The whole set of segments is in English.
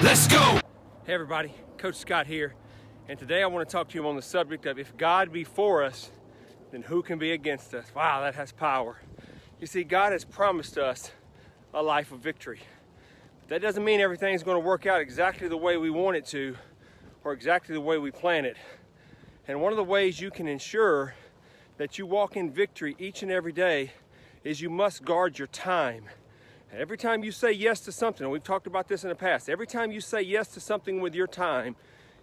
Let's go! Hey everybody, Coach Scott here, and today I want to talk to you on the subject of if God be for us, then who can be against us? Wow, that has power. You see, God has promised us a life of victory. That doesn't mean everything's going to work out exactly the way we want it to, or exactly the way we plan it. And one of the ways you can ensure that you walk in victory each and every day is you must guard your time. And every time you say yes to something, and we've talked about this in the past, every time you say yes to something with your time,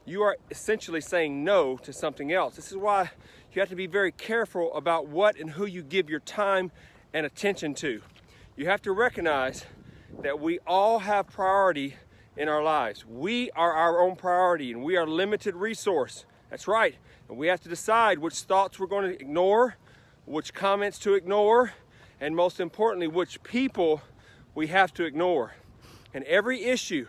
you are essentially saying no to something else. This is why you have to be very careful about what and who you give your time and attention to. You have to recognize that we all have priority in our lives. We are our own priority, and we are limited resource. That's right. And we have to decide which thoughts we're going to ignore, which comments to ignore, and most importantly, which people we have to ignore. And every issue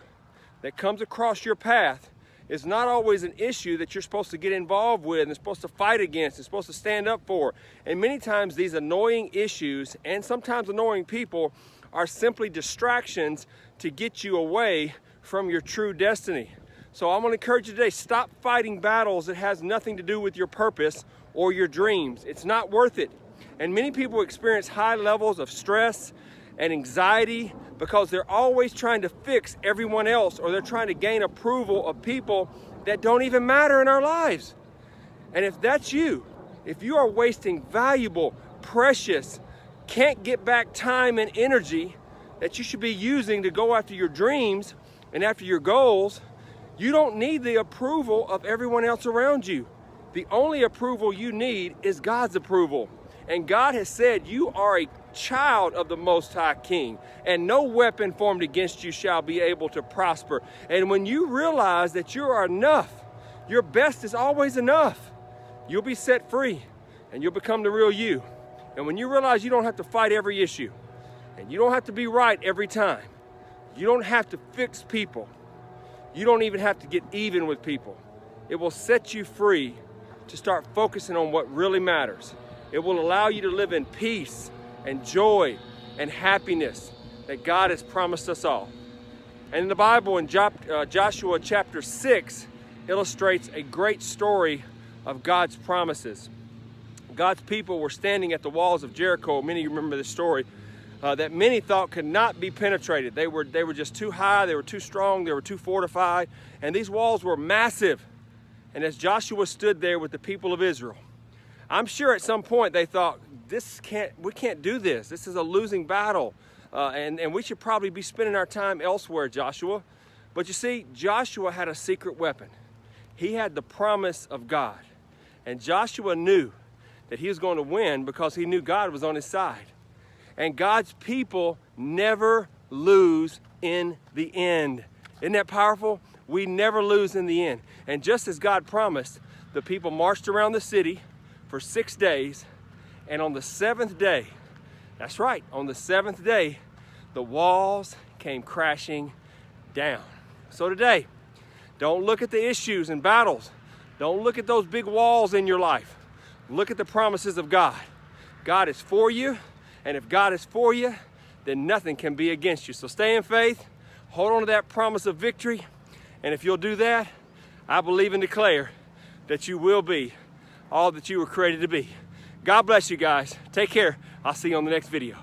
that comes across your path is not always an issue that you're supposed to get involved with and supposed to fight against and supposed to stand up for. And many times these annoying issues and sometimes annoying people are simply distractions to get you away from your true destiny. So I'm going to encourage you today, stop fighting battles that has nothing to do with your purpose or your dreams. It's not worth it. And many people experience high levels of stress and anxiety because they're always trying to fix everyone else, or they're trying to gain approval of people that don't even matter in our lives. And if that's you, if you are wasting valuable, precious, can't get back time and energy that you should be using to go after your dreams and after your goals, you don't need the approval of everyone else around you. The only approval you need is God's approval. And God has said you are a child of the Most High King, and no weapon formed against you shall be able to prosper. And when you realize that you are enough, your best is always enough, you'll be set free and you'll become the real you. And when you realize you don't have to fight every issue, and you don't have to be right every time, you don't have to fix people, you don't even have to get even with people, it will set you free to start focusing on what really matters. It will allow you to live in peace and joy and happiness that God has promised us all. And in the Bible, in Joshua chapter 6, illustrates a great story of God's promises. God's people were standing at the walls of Jericho. Many of you remember this story, that many thought could not be penetrated. They were just too high, they were too strong, they were too fortified, and these walls were massive. And as Joshua stood there with the people of Israel, I'm sure at some point they thought, we can't do this. This is a losing battle, and we should probably be spending our time elsewhere, Joshua. But you see, Joshua had a secret weapon. He had the promise of God. And Joshua knew that he was going to win because he knew God was on his side. And God's people never lose in the end. Isn't that powerful? We never lose in the end. And just as God promised, the people marched around the city for 6 days, and on the seventh day, that's right, on the seventh day, the walls came crashing down. So today, don't look at the issues and battles. Don't look at those big walls in your life. Look at the promises of God. God is for you, and if God is for you, then nothing can be against you. So stay in faith, hold on to that promise of victory, and if you'll do that, I believe and declare that you will be all that you were created to be. God bless you guys. Take care. I'll see you on the next video.